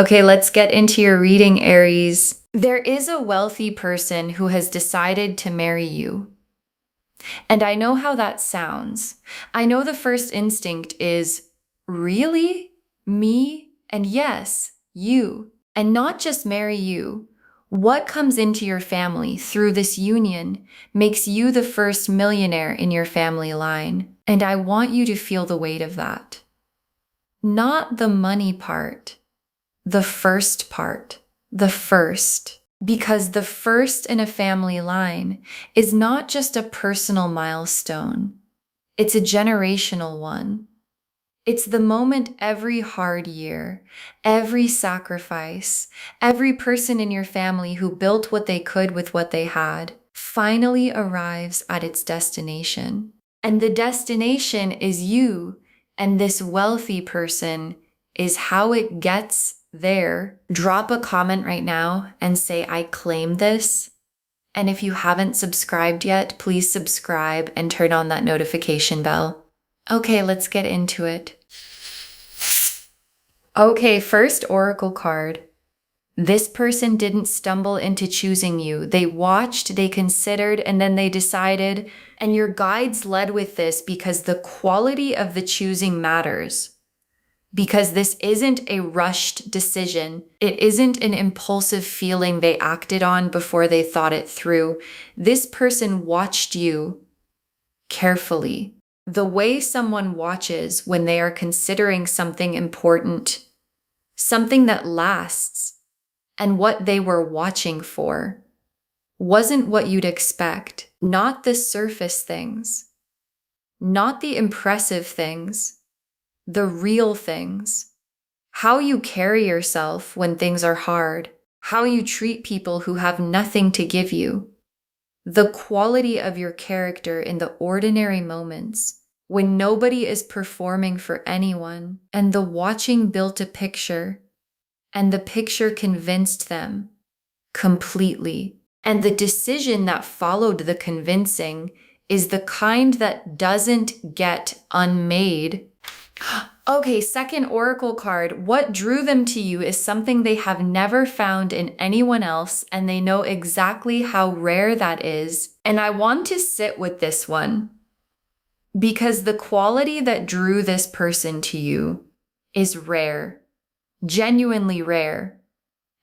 Okay, let's get into your reading, Aries. There is a wealthy person who has decided to marry you. And I know how that sounds. I know the first instinct is, really? Me? And yes, you. And not just marry you. What comes into your family through this union makes you the first millionaire in your family line. And I want you to feel the weight of that. Not the money part, the first part, the first. Because the first in a family line is not just a personal milestone, it's a generational one. It's the moment every hard year, every sacrifice, every person in your family who built what they could with what they had finally arrives at its destination. And the destination is you, and this wealthy person is how it gets there. Drop a comment right now and say, I claim this. And if you haven't subscribed yet, please subscribe and turn on that notification bell. Okay, let's get into it. Okay, first oracle card. This person didn't stumble into choosing you. They watched, they considered, and then they decided. And your guides led with this because the quality of the choosing matters. Because this isn't a rushed decision. It isn't an impulsive feeling they acted on before they thought it through. This person watched you carefully. The way someone watches when they are considering something important, something that lasts, and what they were watching for wasn't what you'd expect. Not the surface things, not the impressive things, the real things. How you carry yourself when things are hard, how you treat people who have nothing to give you, the quality of your character in the ordinary moments when nobody is performing for anyone, and the watching built a picture, and the picture convinced them completely. And the decision that followed the convincing is the kind that doesn't get unmade. Okay, second oracle card. What drew them to you is something they have never found in anyone else, and they know exactly how rare that is. And I want to sit with this one because the quality that drew this person to you is rare, genuinely rare.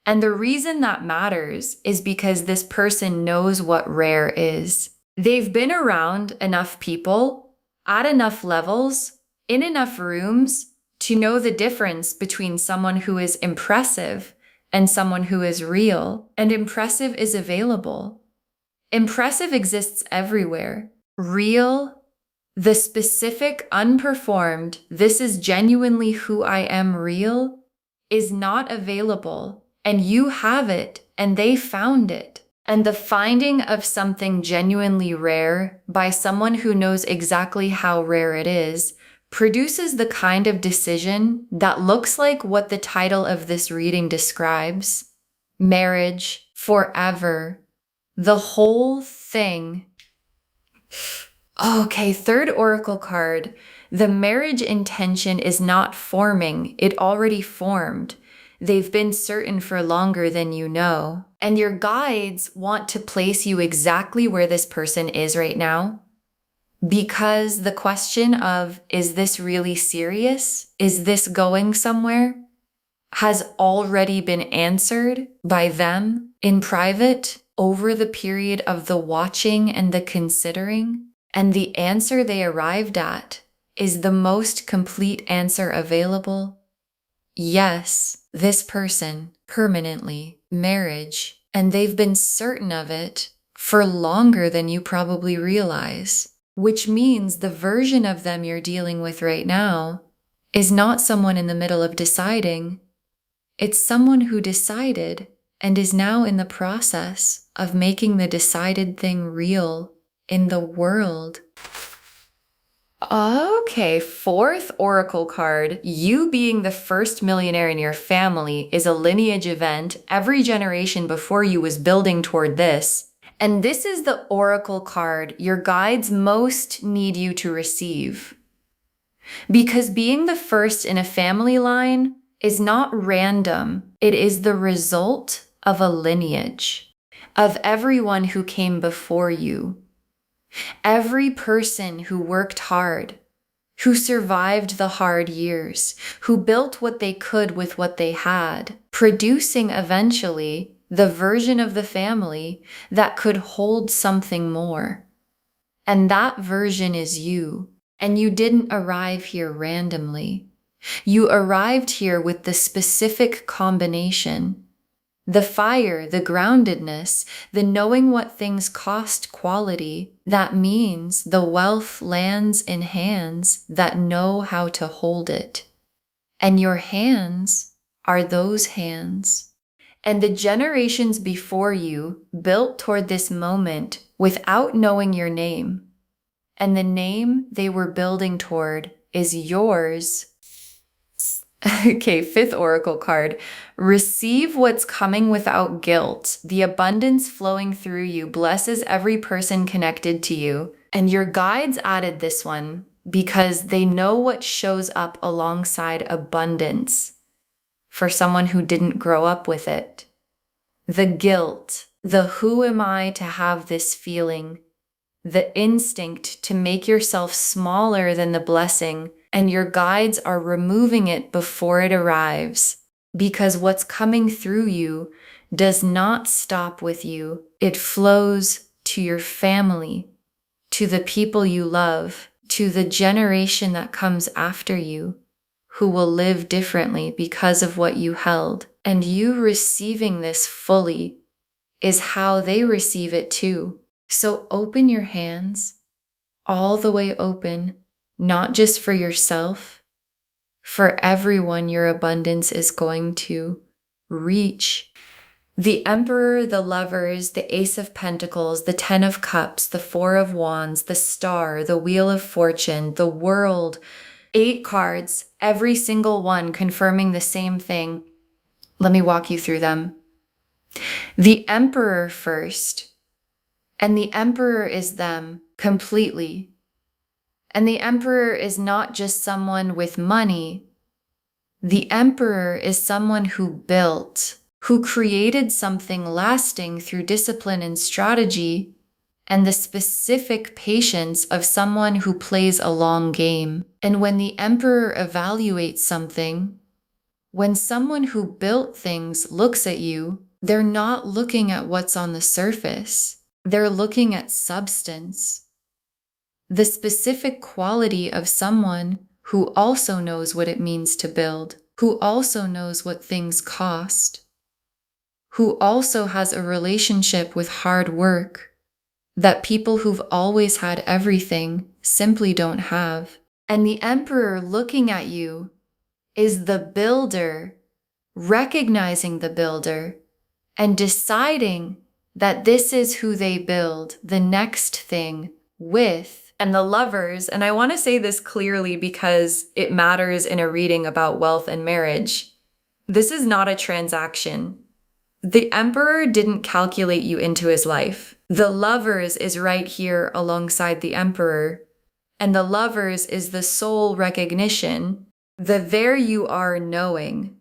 And the reason that matters is because this person knows what rare is. They've been around enough people, at enough levels, in enough rooms to know the difference between someone who is impressive and someone who is real. And impressive is available. Impressive exists everywhere. Real, the specific, unperformed, this is genuinely who I am real, is not available. And you have it, and they found it. And the finding of something genuinely rare by someone who knows exactly how rare it is produces the kind of decision that looks like what the title of this reading describes. Marriage, forever, the whole thing. Okay, third oracle card. The marriage intention is not forming, it already formed. They've been certain for longer than you know. And your guides want to place you exactly where this person is right now. Because the question of, is this really serious? Is this going somewhere? Has already been answered by them in private over the period of the watching and the considering. And the answer they arrived at is the most complete answer available. Yes, this person, permanently, marriage, and they've been certain of it for longer than you probably realize, which means the version of them you're dealing with right now is not someone in the middle of deciding. It's someone who decided and is now in the process of making the decided thing real in the world. Okay, fourth oracle card. You being the first millionaire in your family is a lineage event. Every generation before you was building toward this. And this is the oracle card your guides most need you to receive. Because being the first in a family line is not random. It is the result of a lineage, of everyone who came before you. Every person who worked hard, who survived the hard years, who built what they could with what they had, producing eventually the version of the family that could hold something more. And that version is you. And you didn't arrive here randomly. You arrived here with the specific combination. The fire, the groundedness, the knowing what things cost quality, that means the wealth lands in hands that know how to hold it. And your hands are those hands. And the generations before you built toward this moment without knowing your name. And the name they were building toward is yours. Okay, fifth oracle card. Receive what's coming without guilt. The abundance flowing through you blesses every person connected to you. And your guides added this one because they know what shows up alongside abundance for someone who didn't grow up with it. The guilt, the who am I to have this feeling, the instinct to make yourself smaller than the blessing, and your guides are removing it before it arrives, because what's coming through you does not stop with you. It flows to your family, to the people you love, to the generation that comes after you, who will live differently because of what you held. And you receiving this fully is how they receive it too. So open your hands, all the way open, not just for yourself, for everyone your abundance is going to reach. The Emperor, the Lovers, the Ace of Pentacles, the Ten of Cups, the Four of Wands, the Star, the Wheel of Fortune, the World, 8 cards, every single one confirming the same thing. Let me walk you through them. The Emperor first, and the Emperor is them completely. And the Emperor is not just someone with money. The Emperor is someone who built, who created something lasting through discipline and strategy, and the specific patience of someone who plays a long game. And when the Emperor evaluates something, when someone who built things looks at you, they're not looking at what's on the surface. They're looking at substance. The specific quality of someone who also knows what it means to build, who also knows what things cost, who also has a relationship with hard work that people who've always had everything simply don't have. And the Emperor looking at you is the builder, recognizing the builder and deciding that this is who they build the next thing with. And the Lovers, and I want to say this clearly because it matters in a reading about wealth and marriage. This is not a transaction. The Emperor didn't calculate you into his life. The Lovers is right here alongside the Emperor. And the Lovers is the soul recognition, the there you are knowing,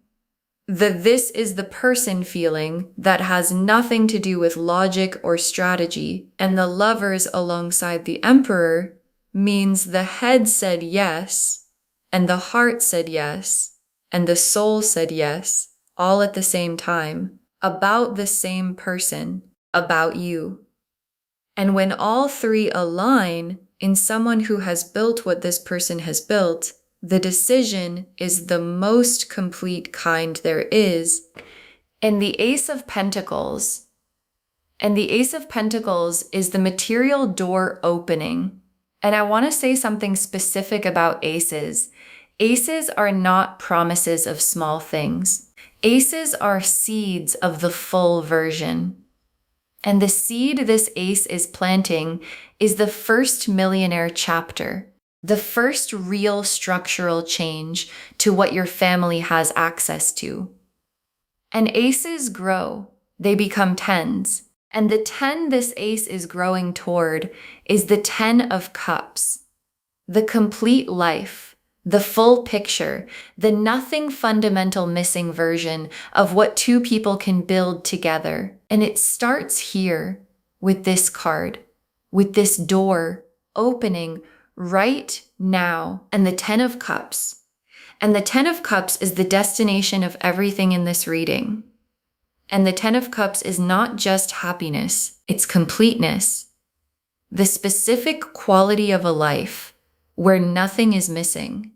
the this is the person feeling that has nothing to do with logic or strategy. And the Lovers alongside the Emperor means the head said yes, and the heart said yes, and the soul said yes, all at the same time, about the same person, about you. And when all three align in someone who has built what this person has built, the decision is the most complete kind there is. And the Ace of Pentacles. And the Ace of Pentacles is the material door opening. And I want to say something specific about aces. Aces are not promises of small things. Aces are seeds of the full version. And the seed this ace is planting is the first Millionaire chapter, the first real structural change to what your family has access to. And aces grow, they become tens. And the 10 this ace is growing toward is the 10 of Cups, the complete life, the full picture, the nothing fundamental missing version of what two people can build together. And it starts here with this card, with this door opening right now, and the 10 of Cups. And the 10 of Cups is the destination of everything in this reading. And the 10 of Cups is not just happiness, it's completeness. The specific quality of a life where nothing is missing.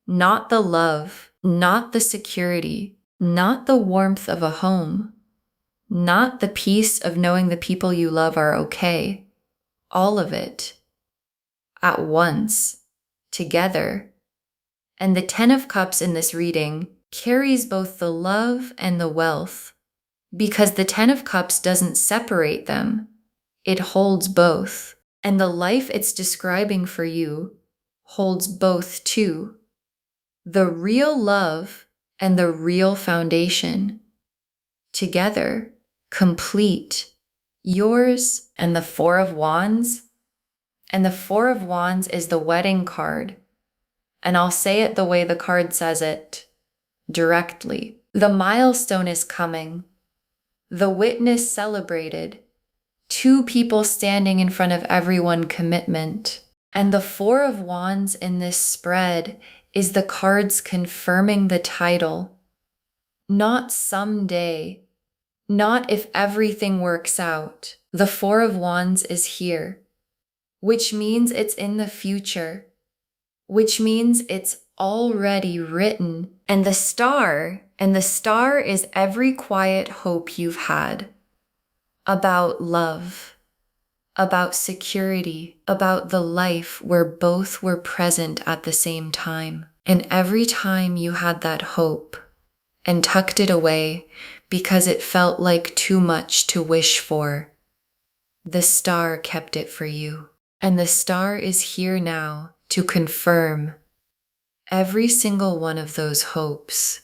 Not the love, not the security, not the warmth of a home, not the peace of knowing the people you love are okay. All of it. At once. Together. And the 10 of Cups in this reading carries both the love and the wealth, because the 10 of Cups doesn't separate them. It holds both. And the life it's describing for you holds both too. The real love and the real foundation. Together, complete. Yours and the 4 of Wands. And the 4 of Wands is the wedding card. And I'll say it the way the card says it, directly. The milestone is coming. The witness celebrated. 2 people standing in front of everyone, commitment. And the 4 of Wands in this spread is the cards confirming the title. Not someday. Not if everything works out. The 4 of Wands is here. Which means it's in the future. Which means it's already written. And the star is every quiet hope you've had. About love. About security, about the life where both were present at the same time. And every time you had that hope and tucked it away because it felt like too much to wish for, the star kept it for you. And the star is here now to confirm every single one of those hopes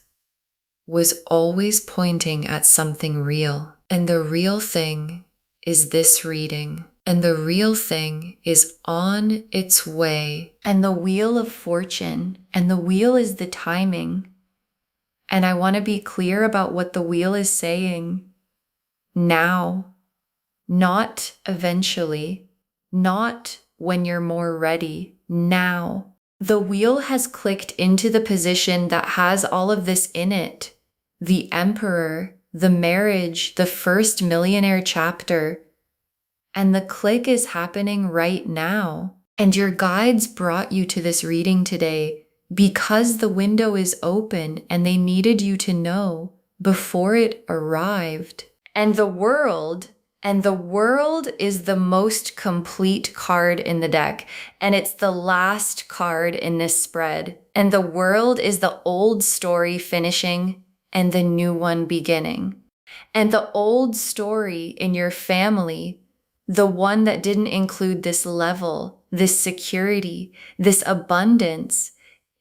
was always pointing at something real. And the real thing is this reading. And the real thing is on its way. And the wheel of fortune, and the wheel is the timing. And I want to be clear about what the wheel is saying. Now, not eventually, not when you're more ready, now. The wheel has clicked into the position that has all of this in it. The Emperor, the marriage, the first Millionaire chapter. And the click is happening right now. And your guides brought you to this reading today because the window is open and they needed you to know before it arrived. And the world is the most complete card in the deck. And it's the last card in this spread. And the world is the old story finishing and the new one beginning. And the old story in your family, the one that didn't include this level, this security, this abundance,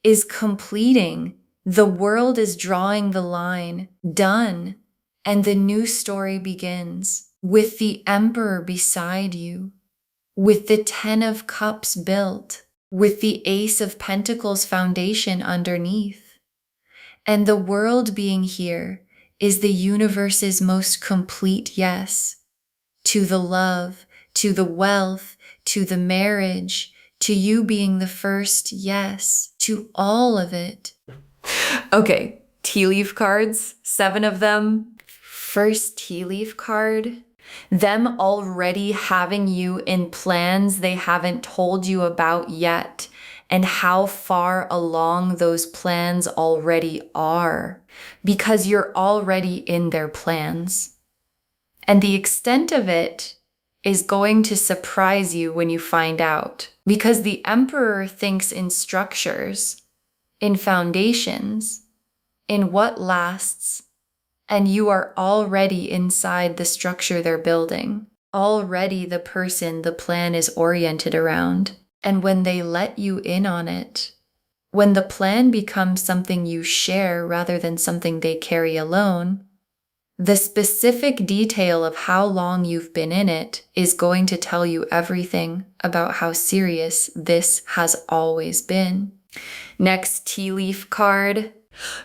is completing. The world is drawing the line, done, and the new story begins with the Emperor beside you, with the 10 of Cups built, with the Ace of Pentacles foundation underneath. And the world being here is the universe's most complete yes. To the love, to the wealth, to the marriage, to you being the first yes, to all of it. Okay, tea leaf cards, 7 of them. First tea leaf card, them already having you in plans they haven't told you about yet, and how far along those plans already are, because you're already in their plans. And the extent of it is going to surprise you when you find out, because the Emperor thinks in structures, in foundations, in what lasts, and you are already inside the structure they're building, already the person the plan is oriented around. And when they let you in on it, when the plan becomes something you share rather than something they carry alone, the specific detail of how long you've been in it is going to tell you everything about how serious this has always been. Next tea leaf card.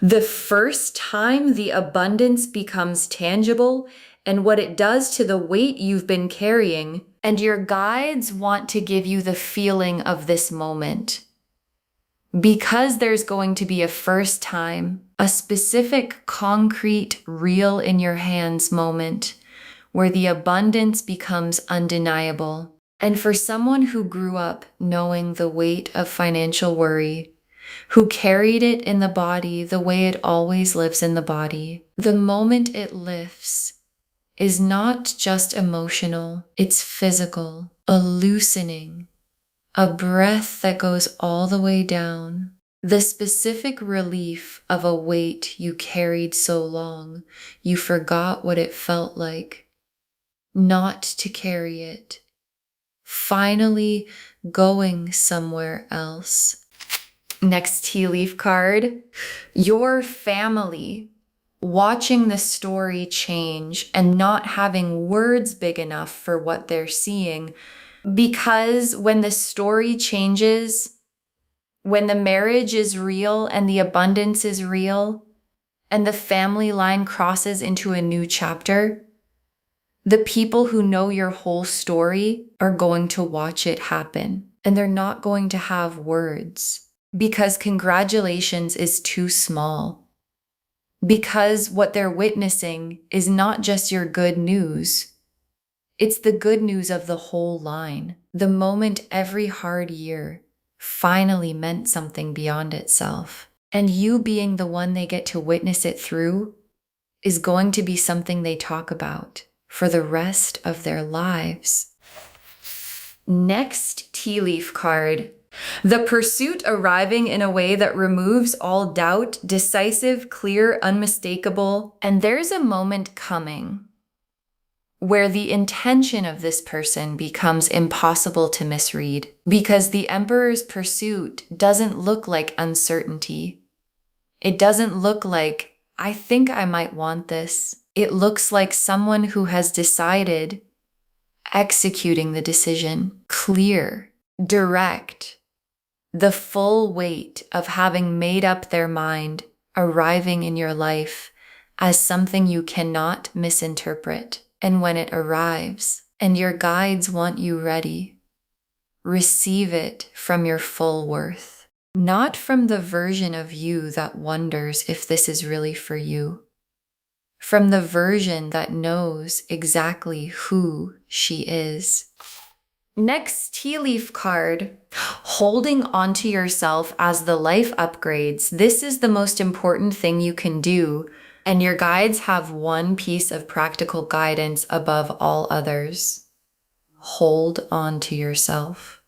The first time the abundance becomes tangible and what it does to the weight you've been carrying, and your guides want to give you the feeling of this moment. Because there's going to be a first time, a specific, concrete, real in your hands moment where the abundance becomes undeniable. And for someone who grew up knowing the weight of financial worry, who carried it in the body the way it always lives in the body, the moment it lifts is not just emotional, it's physical, a loosening, a breath that goes all the way down. The specific relief of a weight you carried so long, you forgot what it felt like not to carry it. Finally going somewhere else. Next tea leaf card. Your family watching the story change and not having words big enough for what they're seeing. Because when the story changes, when the marriage is real and the abundance is real, and the family line crosses into a new chapter, the people who know your whole story are going to watch it happen, and they're not going to have words. Because congratulations is too small. Because what they're witnessing is not just your good news. It's the good news of the whole line. The moment every hard year finally meant something beyond itself. And you being the one they get to witness it through is going to be something they talk about for the rest of their lives. Next tea leaf card. The pursuit arriving in a way that removes all doubt, decisive, clear, unmistakable. And there's a moment coming where the intention of this person becomes impossible to misread because the Emperor's pursuit doesn't look like uncertainty. It doesn't look like, I think I might want this. It looks like someone who has decided, executing the decision, clear, direct, the full weight of having made up their mind, arriving in your life as something you cannot misinterpret. And when it arrives and your guides want you ready, receive it from your full worth, not from the version of you that wonders if this is really for you, from the version that knows exactly who she is. Next tea leaf card, holding onto yourself as the life upgrades. This is the most important thing you can do, and your guides have one piece of practical guidance above all others. Hold on to yourself.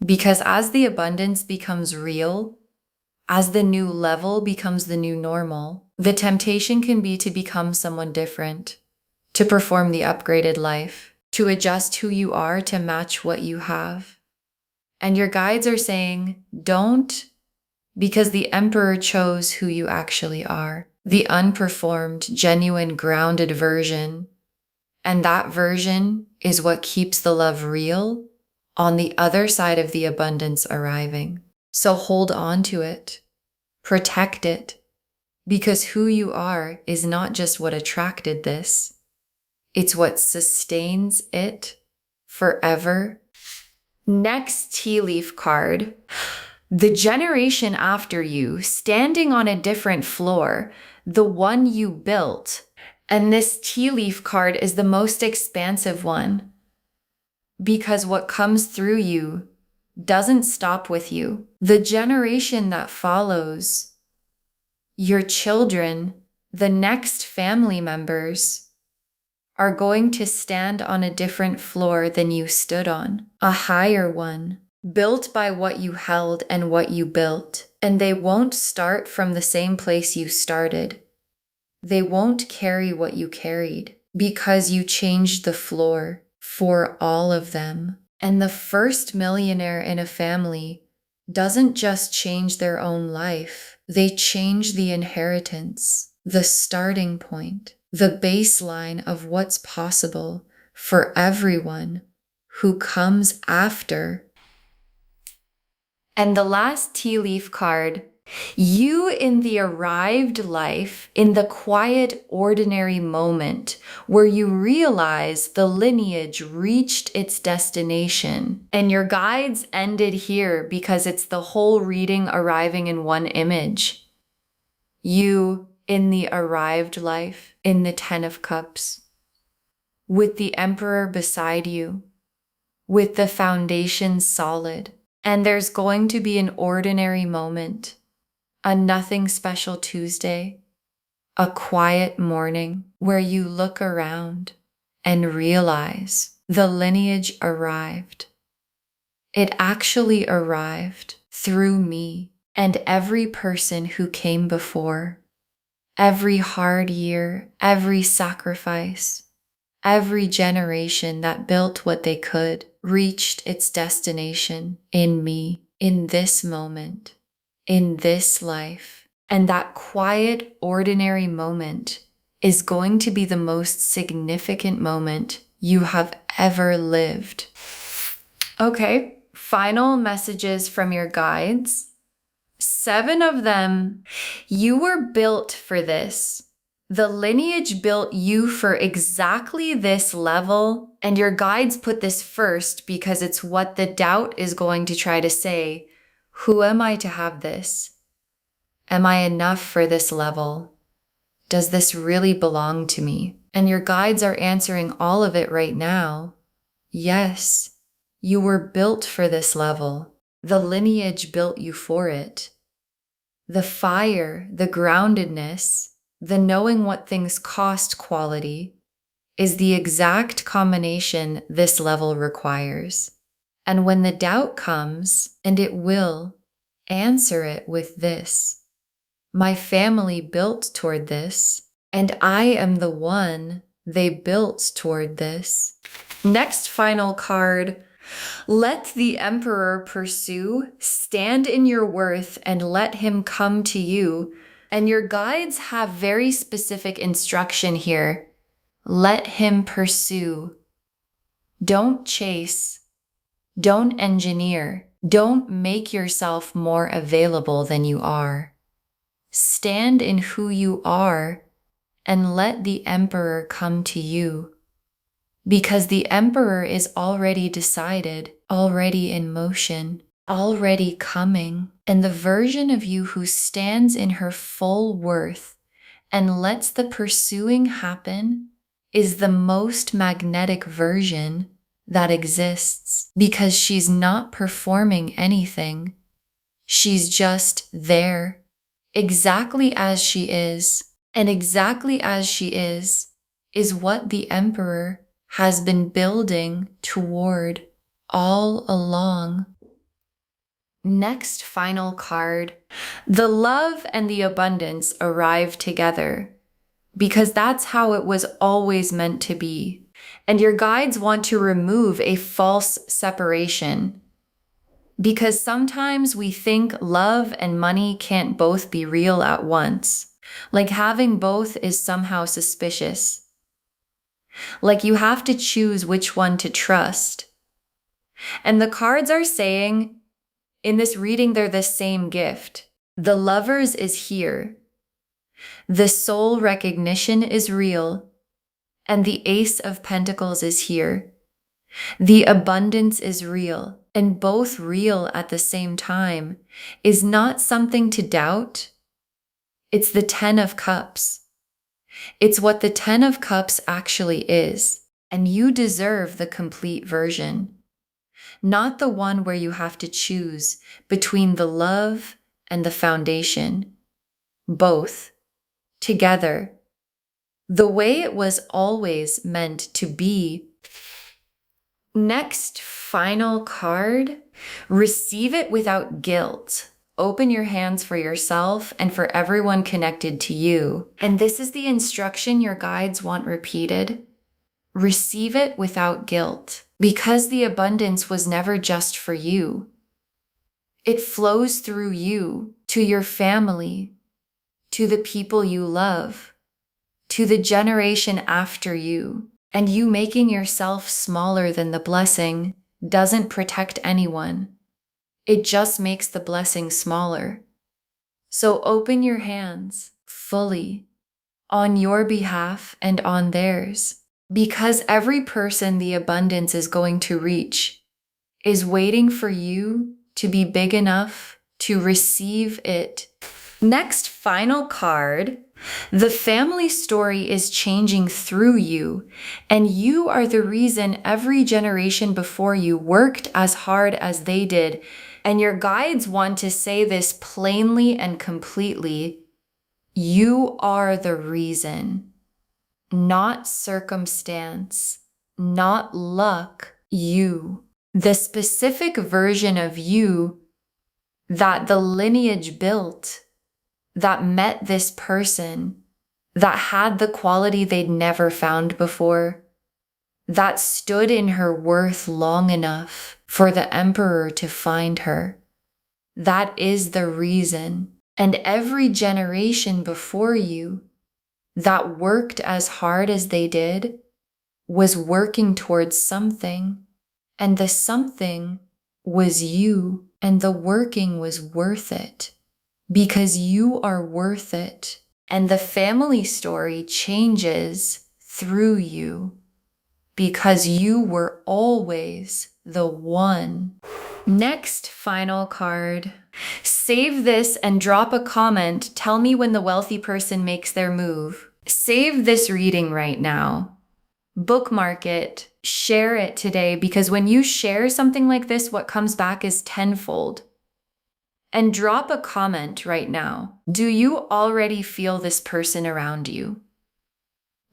Because as the abundance becomes real, as the new level becomes the new normal, the temptation can be to become someone different, to perform the upgraded life, to adjust who you are to match what you have. And your guides are saying, don't, because the Emperor chose who you actually are, the unperformed, genuine, grounded version. And that version is what keeps the love real on the other side of the abundance arriving. So hold on to it, protect it, because who you are is not just what attracted this. It's what sustains it forever. Next tea leaf card. The generation after you, standing on a different floor, the one you built. And this tea leaf card is the most expansive one because what comes through you doesn't stop with you. The generation that follows, your children, the next family members, are going to stand on a different floor than you stood on, a higher one, built by what you held and what you built. And they won't start from the same place you started. They won't carry what you carried because you changed the floor for all of them. And the first millionaire in a family doesn't just change their own life. They change the inheritance, the starting point, the baseline of what's possible for everyone who comes after. And the last tea leaf card, you in the arrived life, in the quiet, ordinary moment where you realize the lineage reached its destination. And your guides ended here because it's the whole reading arriving in one image. You in the arrived life, in the Ten of Cups, with the Emperor beside you, with the foundation solid. And there's going to be an ordinary moment, a nothing special Tuesday, a quiet morning where you look around and realize the lineage arrived. It actually arrived through me and every person who came before. Every hard year, every sacrifice, every generation that built what they could reached its destination in me, in this moment, in this life. And that quiet, ordinary moment is going to be the most significant moment you have ever lived. Okay, final messages from your guides. 7 of them, you were built for this. The lineage built you for exactly this level, and your guides put this first because it's what the doubt is going to try to say. Who am I to have this? Am I enough for this level? Does this really belong to me? And your guides are answering all of it right now. Yes, you were built for this level. The lineage built you for it. The fire, the groundedness, the knowing what things cost quality is the exact combination this level requires. And when the doubt comes, and it will, answer it with this. My family built toward this, and I am the one they built toward this. Next final card. Let the Emperor pursue, stand in your worth, and let him come to you. And your guides have very specific instruction here. Let him pursue. Don't chase. Don't engineer. Don't make yourself more available than you are. Stand in who you are and let the Emperor come to you. Because the Emperor is already decided, already in motion, already coming. And the version of you who stands in her full worth and lets the pursuing happen is the most magnetic version that exists. Because she's not performing anything. She's just there, exactly as she is. And exactly as she is what the Emperor has been building toward all along. Next final card. The love and the abundance arrive together because that's how it was always meant to be. And your guides want to remove a false separation because sometimes we think love and money can't both be real at once. Like having both is somehow suspicious. Like you have to choose which one to trust. And the cards are saying, in this reading, they're the same gift. The Lovers is here. The soul recognition is real. And the Ace of Pentacles is here. The abundance is real. And both real at the same time is not something to doubt. It's the Ten of Cups. It's what the Ten of Cups actually is, and you deserve the complete version. Not the one where you have to choose between the love and the foundation. Both, together, the way it was always meant to be. Next, final card. Receive it without guilt. Open your hands for yourself and for everyone connected to you. And this is the instruction your guides want repeated. Receive it without guilt, because the abundance was never just for you. It flows through you, to your family, to the people you love, to the generation after you. And you making yourself smaller than the blessing doesn't protect anyone. It just makes the blessing smaller. So open your hands fully on your behalf and on theirs, because every person the abundance is going to reach is waiting for you to be big enough to receive it. Next, final card. The family story is changing through you, and you are the reason every generation before you worked as hard as they did. And your guides want to say this plainly and completely. You are the reason, not circumstance, not luck, you. The specific version of you that the lineage built, that met this person, that had the quality they'd never found before, that stood in her worth long enough for the emperor to find her. That is the reason. And every generation before you that worked as hard as they did was working towards something. And the something was you, and the working was worth it. Because you are worth it. And the family story changes through you. Because you were always the one. Next, final card. Save this and drop a comment. Tell me when the wealthy person makes their move. Save this reading right now. Bookmark it. Share it today, because when you share something like this, what comes back is tenfold. And drop a comment right now. Do you already feel this person around you?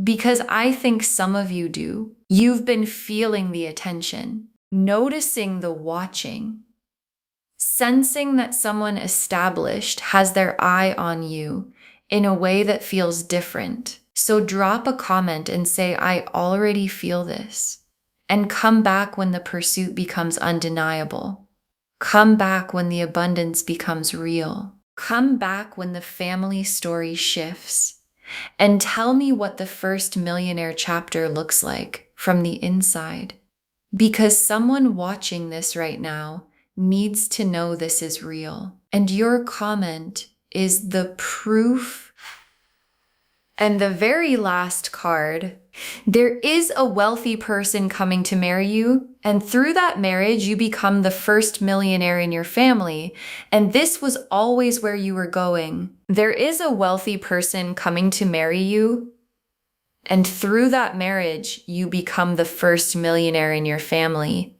Because I think some of you do. You've been feeling the attention, noticing the watching, sensing that someone established has their eye on you in a way that feels different. So drop a comment and say, I already feel this. And come back when the pursuit becomes undeniable. Come back when the abundance becomes real. Come back when the family story shifts. And tell me what the first Millionaire chapter looks like from the inside. Because someone watching this right now needs to know this is real. And your comment is the proof. And the very last card, there is a wealthy person coming to marry you, and through that marriage, you become the first millionaire in your family, and this was always where you were going. There is a wealthy person coming to marry you, and through that marriage, you become the first millionaire in your family.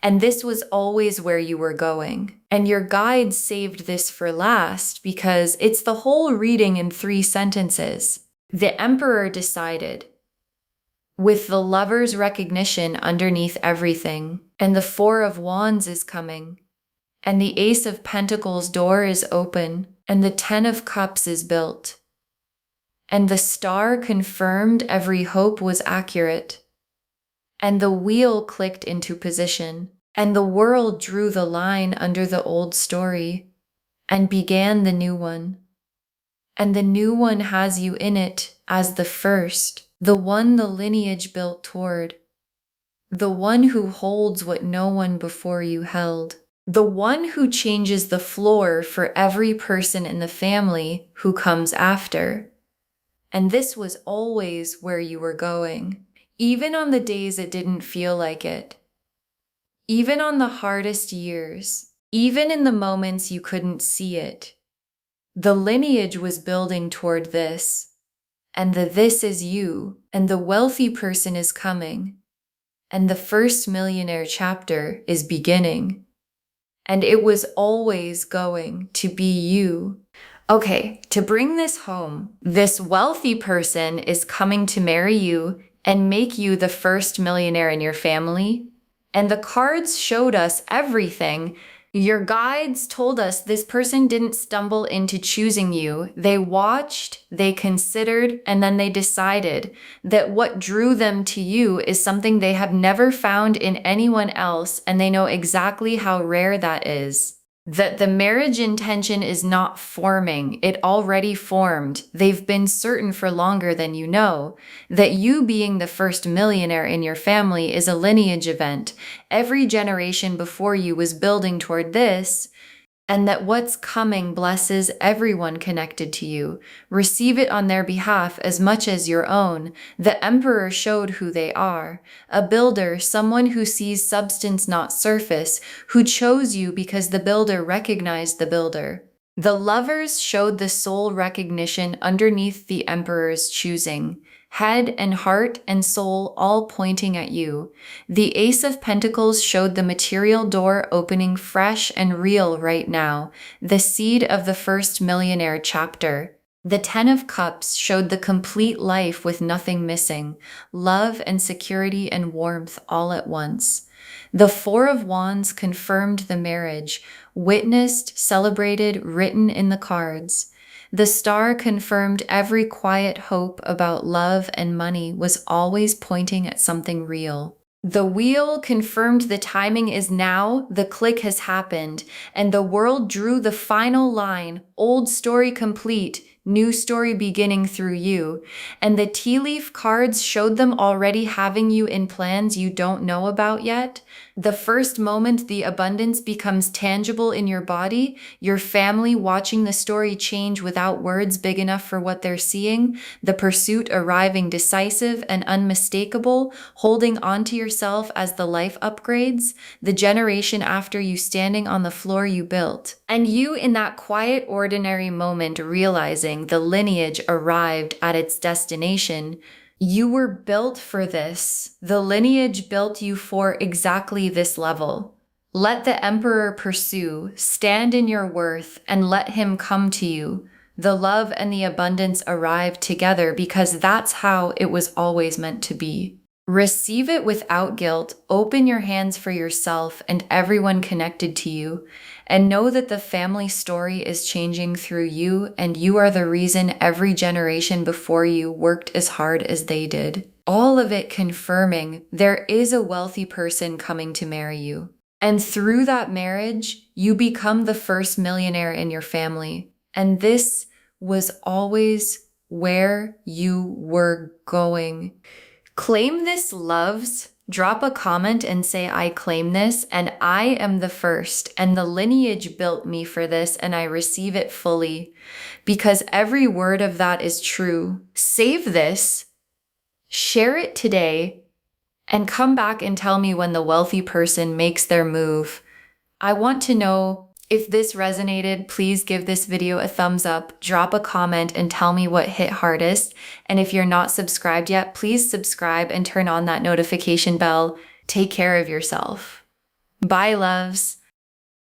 And this was always where you were going. And your guide saved this for last because it's the whole reading in 3 sentences. The emperor decided, with the lover's recognition underneath everything, and the 4 of Wands is coming, and the Ace of Pentacles door is open, and the 10 of Cups is built. And the star confirmed every hope was accurate. And the wheel clicked into position, and the world drew the line under the old story and began the new one. And the new one has you in it as the first, the one the lineage built toward, the one who holds what no one before you held, the one who changes the floor for every person in the family who comes after. And this was always where you were going. Even on the days it didn't feel like it. Even on the hardest years. Even in the moments you couldn't see it. The lineage was building toward this. And the this is you. And the wealthy person is coming. And the first millionaire chapter is beginning. And it was always going to be you. Okay, to bring this home, this wealthy person is coming to marry you and make you the first millionaire in your family. And the cards showed us everything. Your guides told us this person didn't stumble into choosing you. They watched, they considered, and then they decided that what drew them to you is something they have never found in anyone else, and they know exactly how rare that is. That the marriage intention is not forming, it already formed. They've been certain for longer than you know. That you being the first millionaire in your family is a lineage event. Every generation before you was building toward this, and that what's coming blesses everyone connected to you. Receive it on their behalf as much as your own. The emperor showed who they are. A builder, someone who sees substance not surface, who chose you because the builder recognized the builder. The lovers showed the soul recognition underneath the emperor's choosing. Head and heart and soul all pointing at you. The Ace of Pentacles showed the material door opening fresh and real right now, the seed of the first millionaire chapter. The Ten of Cups showed the complete life with nothing missing, love and security and warmth all at once. The Four of Wands confirmed the marriage, witnessed, celebrated, written in the cards. The star confirmed every quiet hope about love and money was always pointing at something real. The wheel confirmed the timing is now, the click has happened, and the world drew the final line, old story complete, new story beginning through you. And the tea leaf cards showed them already having you in plans you don't know about yet. The first moment the abundance becomes tangible in your body, your family watching the story change without words big enough for what they're seeing, the pursuit arriving decisive and unmistakable, holding onto yourself as the life upgrades, the generation after you standing on the floor you built. And you in that quiet, ordinary moment realizing the lineage arrived at its destination. You were built for this. The lineage built you for exactly this level. Let the emperor pursue, stand in your worth, and let him come to you. The love and the abundance arrive together because that's how it was always meant to be. Receive it without guilt, open your hands for yourself and everyone connected to you, and know that the family story is changing through you, and you are the reason every generation before you worked as hard as they did. All of it confirming there is a wealthy person coming to marry you. And through that marriage, you become the first millionaire in your family. And this was always where you were going. Claim this, loves. Drop a comment and say, I claim this, and I am the first, and the lineage built me for this, and I receive it fully. Because every word of that is true. Save this, share it today, and come back and tell me when the wealthy person makes their move. I want to know. If this resonated, please give this video a thumbs up, drop a comment, and tell me what hit hardest. And if you're not subscribed yet, please subscribe and turn on that notification bell. Take care of yourself. Bye, loves.